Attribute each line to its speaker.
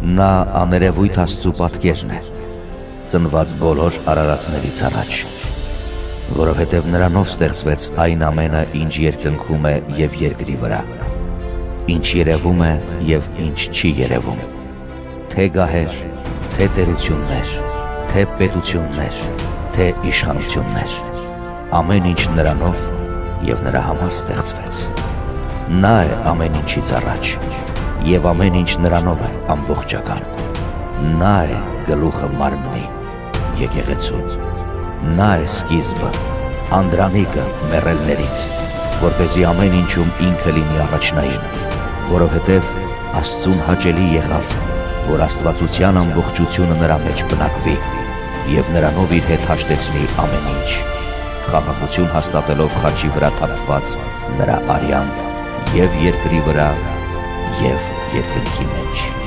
Speaker 1: Նա աներևույթ Աստծու պատկերն է, ծնված բոլոր արարածներից առաջ, որովհետև նրանով ստեղծվեց այն ամենը, ինչ երկնքում է և երկրի վրա, ինչ երևում է և ինչ չի երևում, թե գահեր, թե տերություններ, թե պետություններ, թե իշխանություններ, ամեն ինչ նրանով և նրա համար ստեղծվեց։ Նա է ամեն ինչից առաջ, և ամեն ինչ նրանով է ամբողջական։ Նա է գլուխը մարմնի, եկեղեցու։ Նա է սկիզբը, անդրանիկը մեռելներից, որպեսզի ամեն ինչում ինքը լինի առաջնային, որովհետև Աստծուն հաճելի եղավ, որ աստվածության ամբողջությունը նրա մեջ բնակվի և նրանով իր հետ հաշտեցնի ամեն ինչ, խաղաղություն հաստատելով խաչի վրա թափված նրա արյամբ և երկրի վրա և երկնքի մեջ։